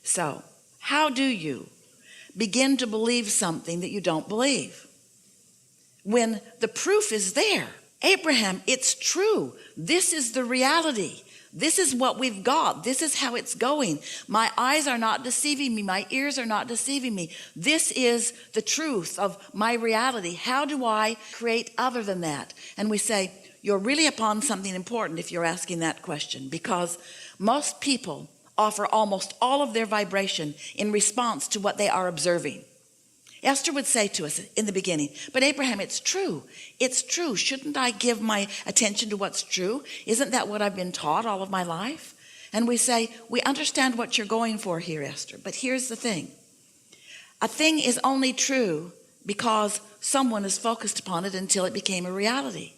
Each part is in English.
So, how do you begin to believe something that you don't believe when the proof is there? Abraham, it's true. This is the reality. This is what we've got. This is how it's going. My eyes are not deceiving me. My ears are not deceiving me. This is the truth of my reality. How do I create other than that? And we say, you're really upon something important if you're asking that question, because most people offer almost all of their vibration in response to what they are observing. Esther would say to us in the beginning, but Abraham, it's true. It's true. Shouldn't I give my attention to what's true? Isn't that what I've been taught all of my life? And we say, we understand what you're going for here, Esther. But here's the thing. A thing is only true because someone is focused upon it until it became a reality.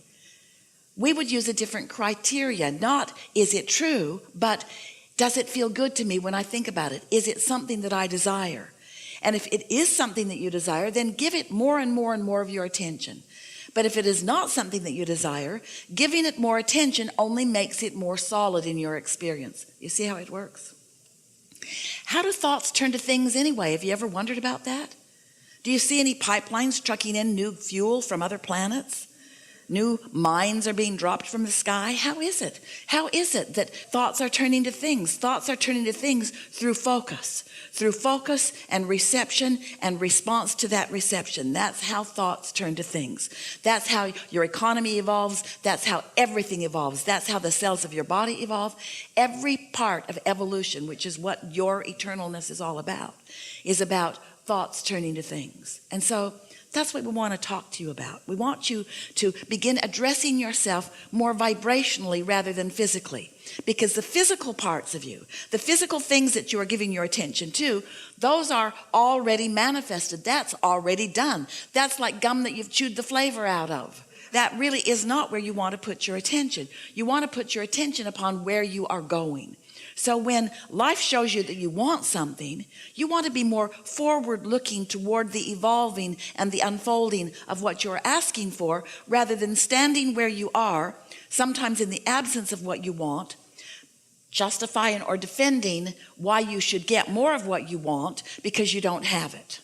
We would use a different criteria. Not, is it true, but does it feel good to me when I think about it? Is it something that I desire? And if it is something that you desire, then give it more and more and more of your attention. But if it is not something that you desire, giving it more attention only makes it more solid in your experience. You see how it works? How do thoughts turn to things anyway? Have you ever wondered about that? Do you see any pipelines trucking in new fuel from other planets? New mines are being dropped from the sky. How is it? How is it that thoughts are turning to things? Thoughts are turning to things through focus and reception and response to that reception. That's how thoughts turn to things. That's how your economy evolves. That's how everything evolves. That's how the cells of your body evolve. Every part of evolution, which is what your eternalness is all about, is about thoughts turning to things. And so that's what we want to talk to you about. We want you to begin addressing yourself more vibrationally rather than physically, because the physical parts of you, the physical things that you are giving your attention to, those are already manifested. That's already done. That's like gum that you've chewed the flavor out of. That really is not where you want to put your attention. You want to put your attention upon where you are going. So when life shows you that you want something, you want to be more forward looking toward the evolving and the unfolding of what you're asking for, rather than standing where you are, sometimes in the absence of what you want, justifying or defending why you should get more of what you want because you don't have it.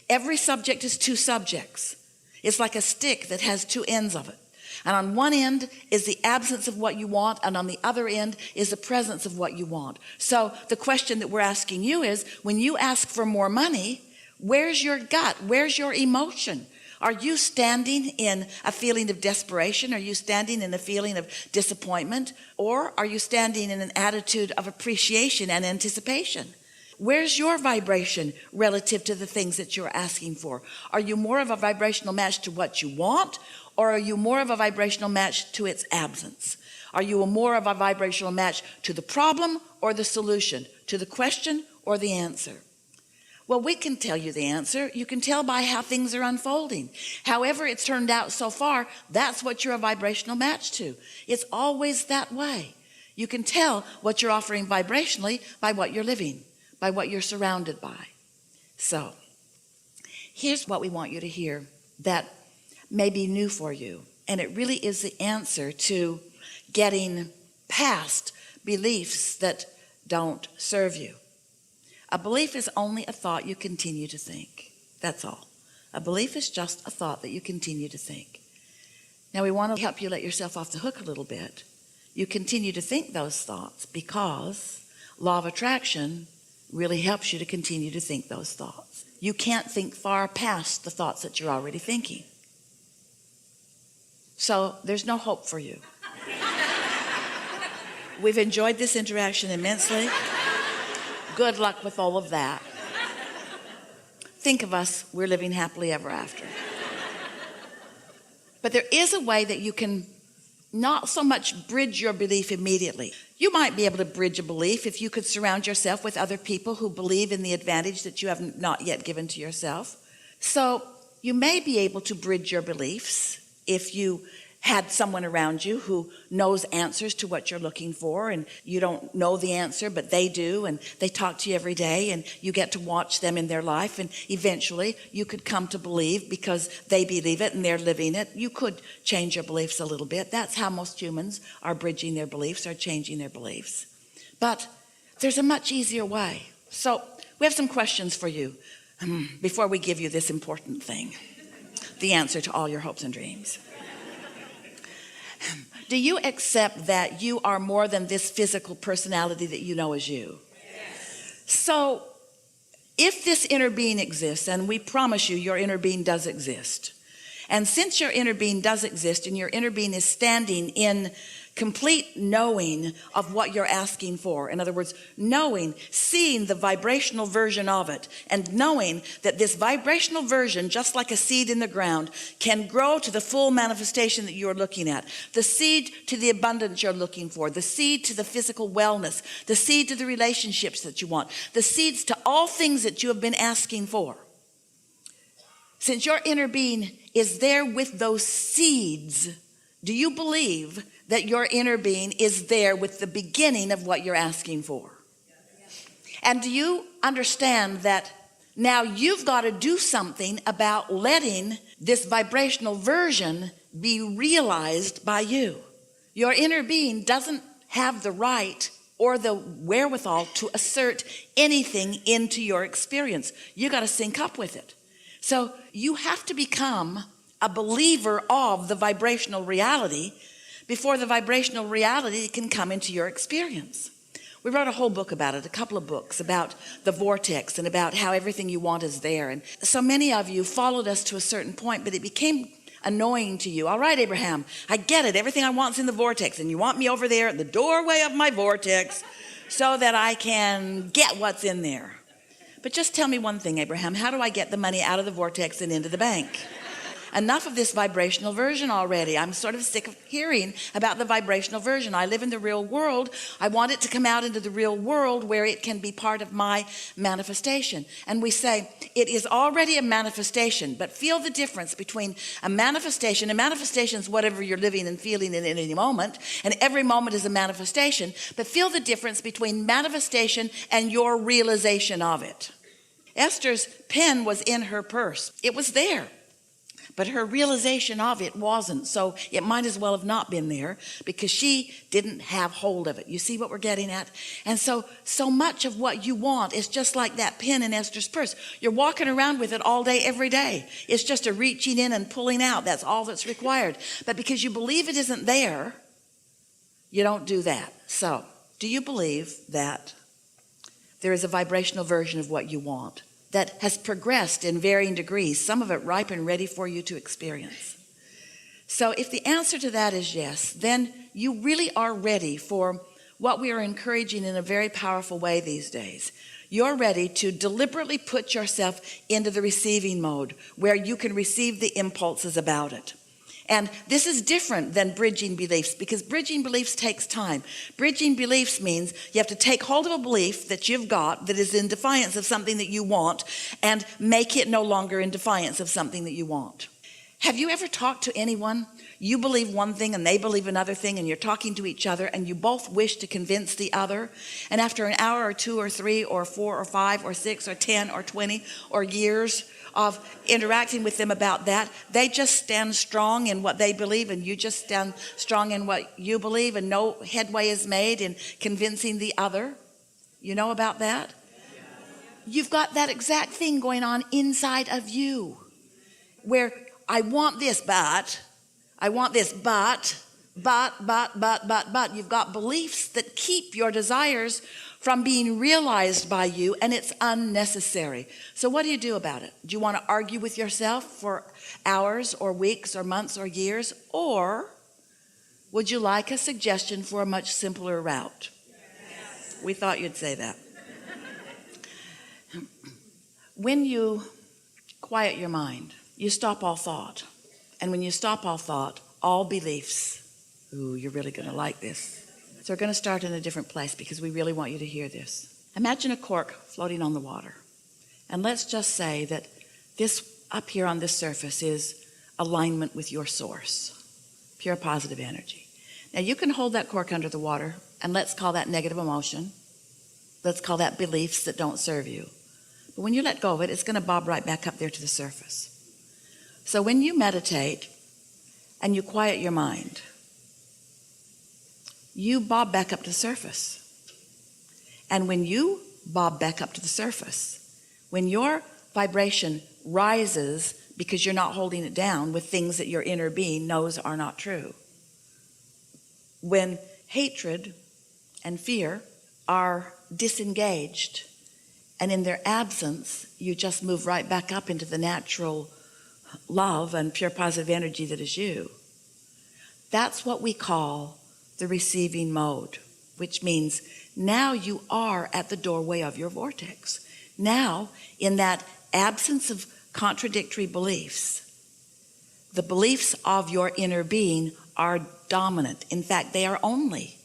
Every subject is two subjects. It's like a stick that has two ends of it. And on one end is the absence of what you want, and on the other end is the presence of what you want. So the question that we're asking you is, when you ask for more money, where's your gut? Where's your emotion? Are you standing in a feeling of desperation? Are you standing in a feeling of disappointment? Or are you standing in an attitude of appreciation and anticipation? Where's your vibration relative to the things that you're asking for? Are you more of a vibrational match to what you want, or are you more of a vibrational match to its absence? Are you more of a vibrational match to the problem or the solution, to the question or the answer? Well, we can tell you the answer. You can tell by how things are unfolding. However it's turned out so far, that's what you're a vibrational match to. It's always that way. You can tell what you're offering vibrationally by what you're living, by what you're surrounded by. So here's what we want you to hear that may be new for you, and it really is the answer to getting past beliefs that don't serve you. A belief is only a thought you continue to think. That's all. A belief is just a thought that you continue to think. Now we want to help you let yourself off the hook a little bit. You continue to think those thoughts because law of attraction really helps you to continue to think those thoughts. You can't think far past the thoughts that you're already thinking. So there's no hope for you. We've enjoyed this interaction immensely. Good luck with all of that. Think of us, we're living happily ever after. But there is a way that you can not so much bridge your belief immediately. You might be able to bridge a belief if you could surround yourself with other people who believe in the advantage that you have not yet given to yourself. So you may be able to bridge your beliefs if you had someone around you who knows answers to what you're looking for, and you don't know the answer, but they do, and they talk to you every day, and you get to watch them in their life, and eventually you could come to believe, because they believe it and they're living it, you could change your beliefs a little bit. That's how most humans are bridging their beliefs, are changing their beliefs. But there's a much easier way. So we have some questions for you before we give you this important thing, the answer to all your hopes and dreams. Do you accept that you are more than this physical personality that you know as you? Yes. So if this inner being exists, and we promise you your inner being does exist, and since your inner being does exist and your inner being is standing in complete knowing of what you're asking for, in other words, knowing, seeing the vibrational version of it, and knowing that this vibrational version, just like a seed in the ground, can grow to the full manifestation that you're looking at, the seed to the abundance you're looking for, the seed to the physical wellness, the seed to the relationships that you want, the seeds to all things that you have been asking for. Since your inner being is there with those seeds, do you believe that your inner being is there with the beginning of what you're asking for? And do you understand that now you've got to do something about letting this vibrational version be realized by you? Your inner being doesn't have the right or the wherewithal to assert anything into your experience. You got to sync up with it. So you have to become a believer of the vibrational reality before the vibrational reality can come into your experience. We wrote a whole book about it, a couple of books about the vortex and about how everything you want is there. And so many of you followed us to a certain point, but it became annoying to you. All right, Abraham, I get it. Everything I want is in the vortex, and you want me over there at the doorway of my vortex so that I can get what's in there. But just tell me one thing, Abraham, how do I get the money out of the vortex and into the bank? Enough of this vibrational version already. I'm sort of sick of hearing about the vibrational version. I live in the real world. I want it to come out into the real world where it can be part of my manifestation. And we say, it is already a manifestation, but feel the difference between a manifestation. A manifestation is whatever you're living and feeling in any moment, and every moment is a manifestation. But feel the difference between manifestation and your realization of it. Esther's pen was in her purse. It was there. But her realization of it wasn't, so it might as well have not been there because she didn't have hold of it. You see what we're getting at? And so much of what you want is just like that pen in Esther's purse. You're walking around with it all day, every day. It's just a reaching in and pulling out. That's all that's required. But because you believe it isn't there, you don't do that. So, do you believe that there is a vibrational version of what you want that has progressed in varying degrees, some of it ripe and ready for you to experience? So if the answer to that is yes, then you really are ready for what we are encouraging in a very powerful way these days. You're ready to deliberately put yourself into the receiving mode where you can receive the impulses about it. And this is different than bridging beliefs, because bridging beliefs takes time. Bridging beliefs means you have to take hold of a belief that you've got that is in defiance of something that you want and make it no longer in defiance of something that you want. Have you ever talked to anyone? You believe one thing and they believe another thing, and you're talking to each other and you both wish to convince the other. And after an hour or 2 or 3 or 4 or 5 or 6 or 10 or 20 or years of interacting with them about that, they just stand strong in what they believe and you just stand strong in what you believe, and no headway is made in convincing the other. You know about that? You've got that exact thing going on inside of you where I want this, but you've got beliefs that keep your desires from being realized by you, and it's unnecessary. So what do you do about it? Do you want to argue with yourself for hours or weeks or months or years? Or would you like a suggestion for a much simpler route? Yes. We thought you'd say that. When you quiet your mind, you stop all thought. And when you stop all thought, all beliefs, ooh, you're really going to like this. So we're going to start in a different place because we really want you to hear this. Imagine a cork floating on the water. And let's just say that this up here on this surface is alignment with your source, pure positive energy. Now you can hold that cork under the water, and let's call that negative emotion. Let's call that beliefs that don't serve you. But when you let go of it, it's going to bob right back up there to the surface. So when you meditate and you quiet your mind, you bob back up to the surface. And when you bob back up to the surface. When your vibration rises because you're not holding it down with things that your inner being knows are not true. When hatred and fear are disengaged, and in their absence, you just move right back up into the natural love and pure positive energy that is you. That's what we call the receiving mode, which means now you are at the doorway of your vortex. Now, in that absence of contradictory beliefs, the beliefs of your inner being are dominant. In fact, they are only.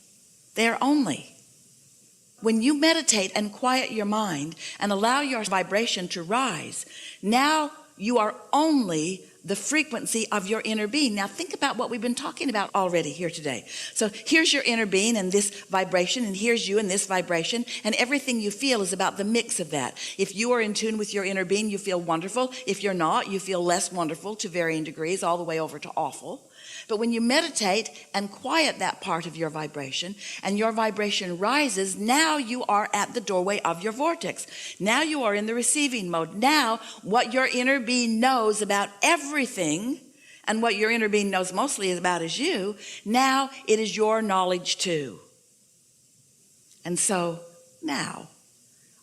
When you meditate and quiet your mind and allow your vibration to rise, now you are only the frequency of your inner being. Now think about what we've been talking about already here today. So here's your inner being and this vibration, and here's you and this vibration, and everything you feel is about the mix of that. If you are in tune with your inner being, you feel wonderful. If you're not, you feel less wonderful to varying degrees, all the way over to awful. But when you meditate and quiet that part of your vibration, and your vibration rises, now you are at the doorway of your vortex. Now you are in the receiving mode. Now what your inner being knows about everything, and what your inner being knows mostly about is you, now it is your knowledge too. And so now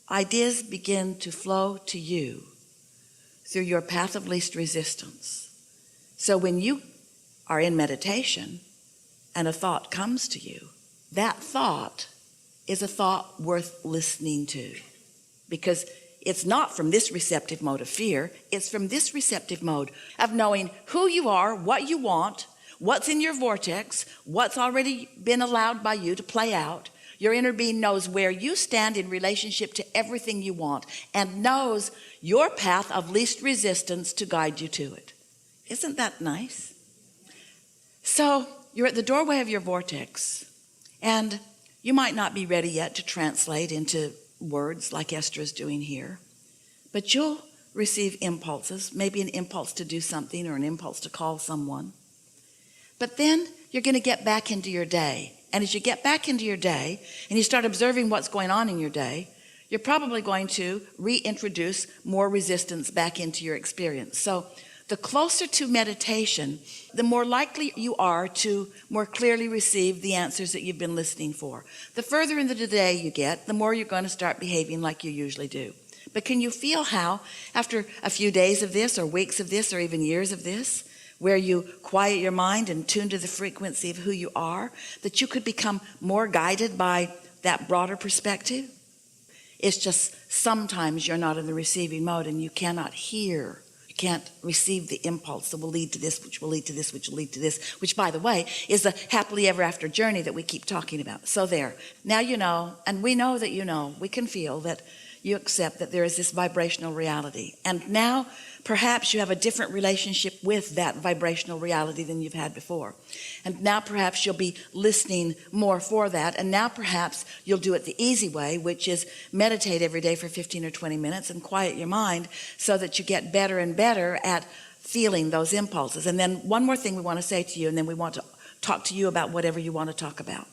ideas begin to flow to you through your path of least resistance. So when you are in meditation and a thought comes to you, that thought is a thought worth listening to, because it's not from this receptive mode of fear. It's from this receptive mode of knowing who you are, what you want, what's in your vortex, what's already been allowed by you to play out. Your inner being knows where you stand in relationship to everything you want, and knows your path of least resistance to guide you to it. Isn't that nice? So you're at the doorway of your vortex, and you might not be ready yet to translate into words like Esther is doing here, but you'll receive impulses, maybe an impulse to do something or an impulse to call someone. But then you're going to get back into your day. And as you get back into your day and you start observing what's going on in your day, you're probably going to reintroduce more resistance back into your experience. So the closer to meditation, the more likely you are to more clearly receive the answers that you've been listening for. The further into the day you get, the more you're going to start behaving like you usually do. But can you feel how, after a few days of this, or weeks of this, or even years of this, where you quiet your mind and tune to the frequency of who you are, that you could become more guided by that broader perspective? It's just sometimes you're not in the receiving mode and you cannot hear. Can't receive the impulse that will lead to this, which will lead to this, which will lead to this, which, by the way, is the happily ever after journey that we keep talking about. So there, now you know, and we know that you know, we can feel that you accept that there is this vibrational reality. And now perhaps you have a different relationship with that vibrational reality than you've had before. And now perhaps you'll be listening more for that. And now perhaps you'll do it the easy way, which is meditate every day for 15 or 20 minutes and quiet your mind so that you get better and better at feeling those impulses. And then one more thing we want to say to you, and then we want to talk to you about whatever you want to talk about.